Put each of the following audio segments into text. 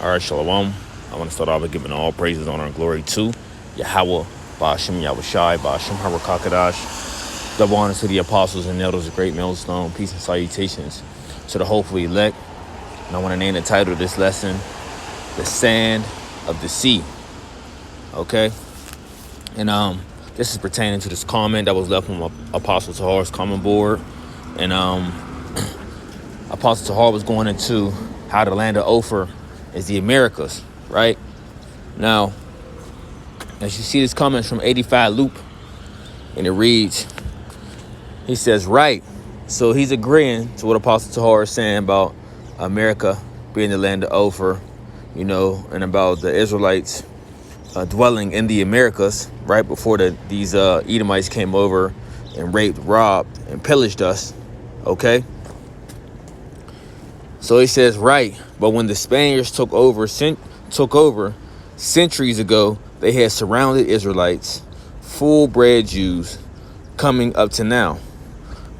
All right, Shalom. I want to start off by giving all praises, honor, and glory to Yahweh, Ba'ashem Yahushai, Ba'ashem Harakakadash. Double honor to the apostles and elders of Great Millstone. Peace and salutations to the hopeful elect. And I want to name the title of this lesson, The Sand of the Sea. Okay? And this is pertaining to this comment that was left from Apostle Tahar's comment board. And Apostle Tahar was going into how the land of Ophir is the Americas, right? Now, as you see, this comment from 85 Loop, and it reads, he says, right. So he's agreeing to what Apostle Tahar is saying about America being the land of Ophir, you know, and about the Israelites dwelling in the Americas, right, before these Edomites came over and raped, robbed, and pillaged us, okay? So he says, right, but when the Spaniards took over centuries ago, they had surrounded Israelites, full-bred Jews, coming up to now.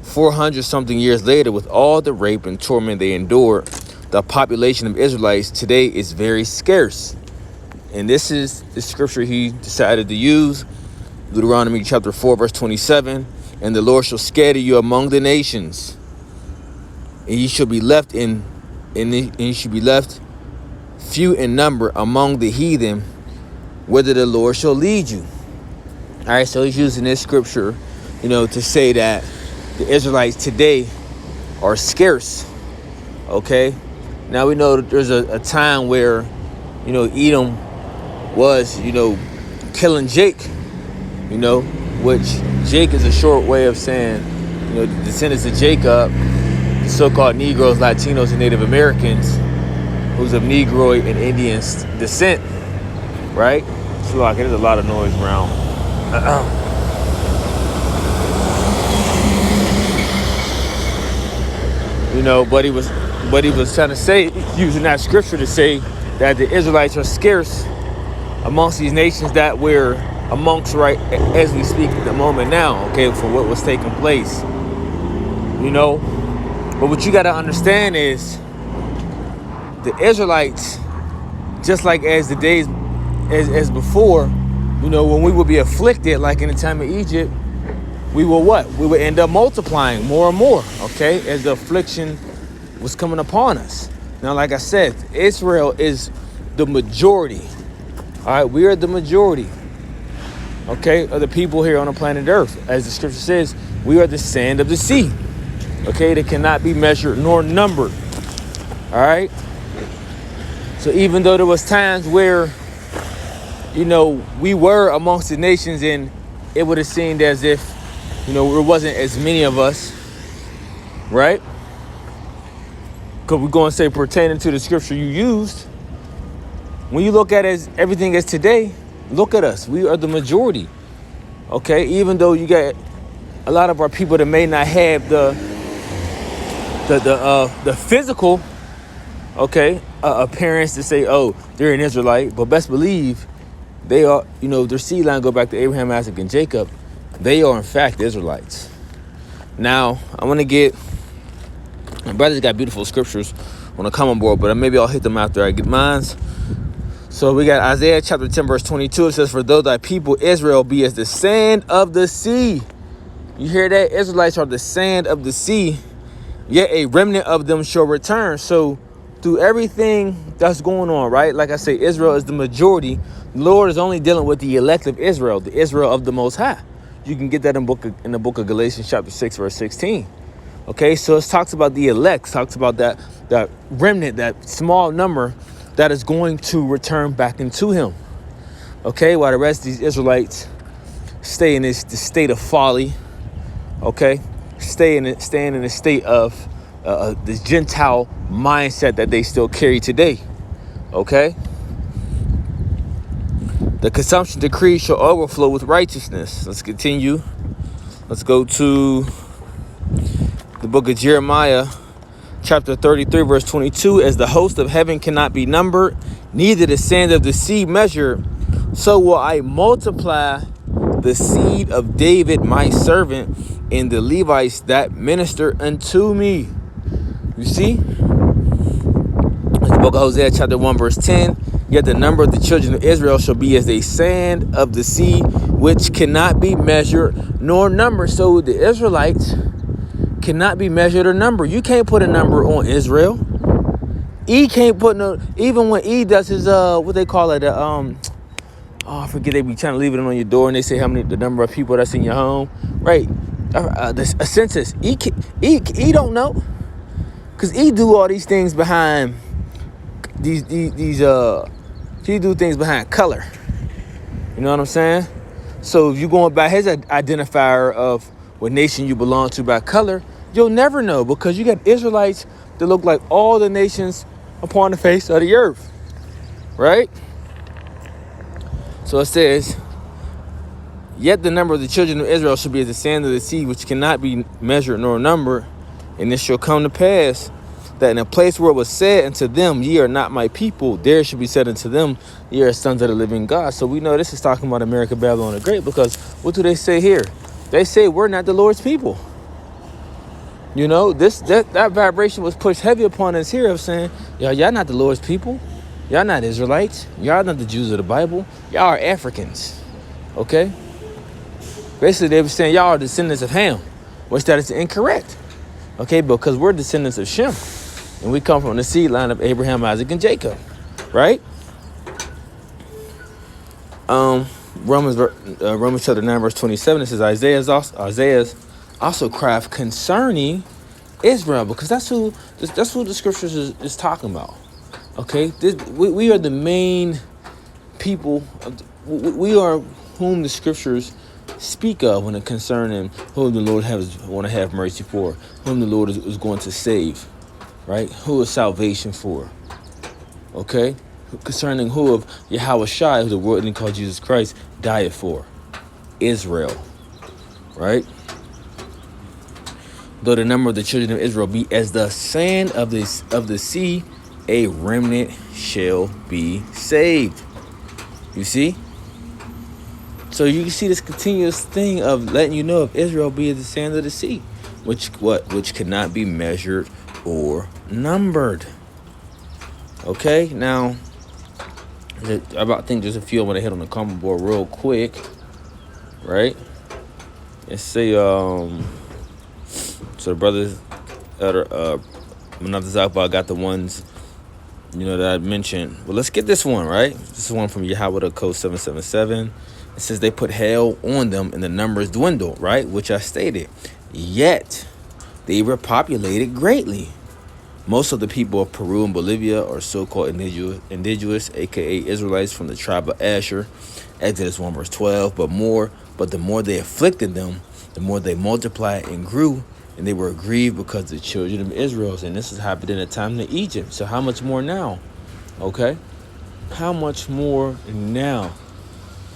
400-something years later, with all the rape and torment they endured, the population of Israelites today is very scarce. And this is the scripture he decided to use, Deuteronomy chapter 4, verse 27, and the Lord shall scatter you among the nations, and ye shall be left few in number among the heathen, whither the Lord shall lead you. All right, so he's using this scripture, you know, to say that the Israelites today are scarce. Okay, now we know that there's a time where, you know, Edom was, you know, killing Jake, you know, which Jake is a short way of saying, you know, the descendants of Jacob, the so-called Negroes, Latinos, and Native Americans, who's of Negroid and Indian descent, right? So like, there's a lot of noise around. You know, but he was trying to say, using that scripture to say that the Israelites are scarce amongst these nations that we're amongst right as we speak at the moment now, okay, for what was taking place, you know. But what you got to understand is the Israelites, just like as the days as before, you know, when we would be afflicted, like in the time of Egypt, we will what? We would end up multiplying more and more, okay, as the affliction was coming upon us. Now, like I said, Israel is the majority. All right, we are the majority, okay, of the people here on the planet Earth. As the scripture says, we are the sand of the sea, okay, that cannot be measured nor numbered. All right. So even though there was times where, you know, we were amongst the nations and it would have seemed as if, you know, there wasn't as many of us, right? Because we're going to say pertaining to the scripture you used, when you look at it as everything as today, look at us. We are the majority, okay? Even though you got a lot of our people that may not have the physical, okay, appearance to say, oh, they're an Israelite, but best believe they are, you know, their seed line go back to Abraham, Isaac, and Jacob. They are, in fact, Israelites. Now, I want to get, my brother's got beautiful scriptures on the common board, but maybe I'll hit them after I get mine. So we got Isaiah chapter 10, verse 22. It says, for though thy people Israel be as the sand of the sea. You hear that? Israelites are the sand of the sea, yet a remnant of them shall return. So through everything that's going on, right? Like I say, Israel is the majority. The Lord is only dealing with the elect of Israel, the Israel of the Most High. You can get that in the book of Galatians chapter 6, verse 16. Okay, so it talks about the elect, talks about that remnant, that small number that is going to return back into him. Okay, while the rest of these Israelites stay in this state of folly, okay, staying in a state of this Gentile mindset that they still carry today, okay? The consumption decree shall overflow with righteousness. Let's continue. Let's go to the book of Jeremiah, chapter 33, verse 22. As the host of heaven cannot be numbered, neither the sand of the sea measured, so will I multiply the seed of David, my servant, and the Levites that minister unto me. You see? Let's Book of Hosea chapter 1 verse 10. Yet the number of the children of Israel shall be as the sand of the sea, which cannot be measured nor numbered. So the Israelites cannot be measured or numbered. You can't put a number on Israel. E can't put no, even when E does his what they call it, I forget, they be trying to leave it on your door and they say how many, the number of people that's in your home, right? A census. E don't know, because E do all these things behind these he do things behind color. You know what I'm saying? So if you're going by his identifier of what nation you belong to by color, you'll never know, because you got Israelites that look like all the nations upon the face of the earth, right? So it says, yet the number of the children of Israel shall be as the sand of the sea, which cannot be measured nor numbered. And it shall come to pass that in a place where it was said unto them, ye are not my people, there should be said unto them, ye are sons of the living God. So we know this is talking about America, Babylon the Great, because what do they say here? They say we're not the Lord's people. You know, that vibration was pushed heavy upon us here of saying, y'all not the Lord's people. Y'all not Israelites. Y'all not the Jews of the Bible. Y'all are Africans. Okay? Basically, they were saying y'all are descendants of Ham, which that is incorrect. Okay, because we're descendants of Shem, and we come from the seed line of Abraham, Isaac, and Jacob, right? Romans chapter 9 verse 27, it says Isaiah's also cried concerning Israel, because that's who the scriptures is talking about. Okay, we are the main people. We are whom the scriptures speak of when it concerning whom the Lord want to have mercy for, whom the Lord is going to save, right? Who is salvation for? Okay, concerning who of Yahweh Shai, who the word didn't call Jesus Christ, died for, Israel, right? Though the number of the children of Israel be as the sand of the sea, a remnant shall be saved. You see? So you can see this continuous thing of letting you know if Israel be as the sand of the sea, which cannot be measured or numbered. Okay, now I think there's a few I want to hit on the comment board real quick, right? Let's say so the brothers that are Manatha Zakba got the ones, you know, that I mentioned. Well, let's get this one, right? This is one from Yahweh the Code 777. It says they put hell on them and the numbers dwindle, right? Which I stated. Yet they were populated greatly. Most of the people of Peru and Bolivia are so-called indigenous, aka Israelites from the tribe of Asher. Exodus 1 verse 12. But the more they afflicted them, the more they multiplied and grew, and they were aggrieved because the children of Israel. And this has happened in the time of Egypt. So how much more now? Okay? How much more now?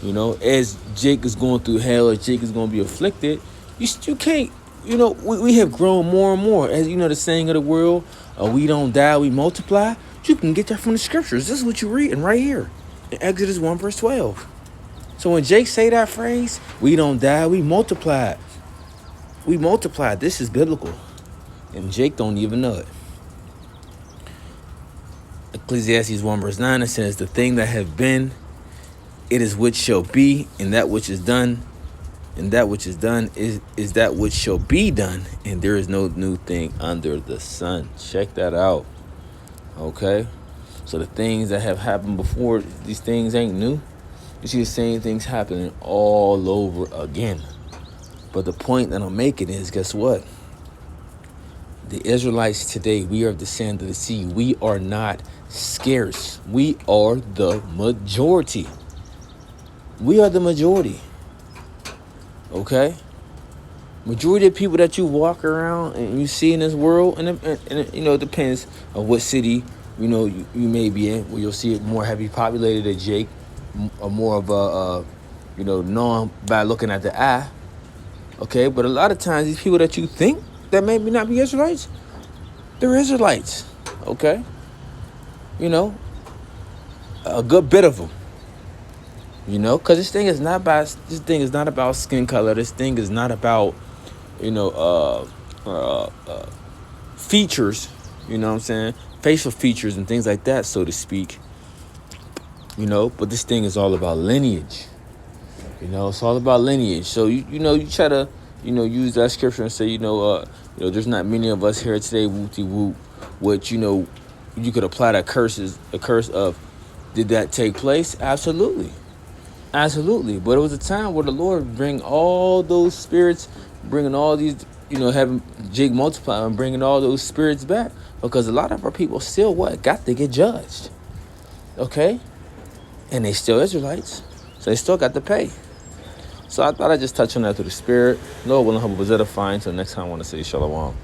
You know, as Jake is going through hell, as Jake is going to be afflicted, you can't, you know, we have grown more and more. As you know, the saying of the world, we don't die, we multiply. You can get that from the scriptures. This is what you're reading right here in Exodus 1 verse 12. So when Jake say that phrase, we don't die, we multiply. We multiply. This is biblical. And Jake don't even know it. Ecclesiastes 1 verse 9, it says, the thing that have been, it is which shall be, and that which is done, and that which is done is that which shall be done, and there is no new thing under the sun. Check that out. Okay? So the things that have happened before, these things ain't new. You see the same things happening all over again. But the point that I'm making is, guess what? The Israelites today, we are the sand of the sea. We are not scarce. We are the majority. We are the majority. Okay? Majority of people that you walk around and you see in this world, and you know, it depends on what city, you know, you may be in, where you'll see it more heavily populated than Jake, or more of a, you know, known by looking at the eye. Okay, but a lot of times these people that you think that maybe not be Israelites, they're Israelites. Okay, you know, a good bit of them. You know, because this thing is not about skin color. This thing is not about, you know, features. You know what I'm saying? facial features and things like that, so to speak. But this thing is all about lineage. It's all about lineage. So you try to use that scripture and say there's not many of us here today, whoopty whoop. Which you could apply that curse of, did that take place? Absolutely. But it was a time where the Lord bring all those spirits, bringing all these, having jig multiply and bringing all those spirits back, because a lot of our people still got to get judged. Okay, and they still Israelites, so they still got to pay. So I thought I'd just touch on that through the Spirit. Lord willing, hope it was edifying. Until next time, I want to say shalom.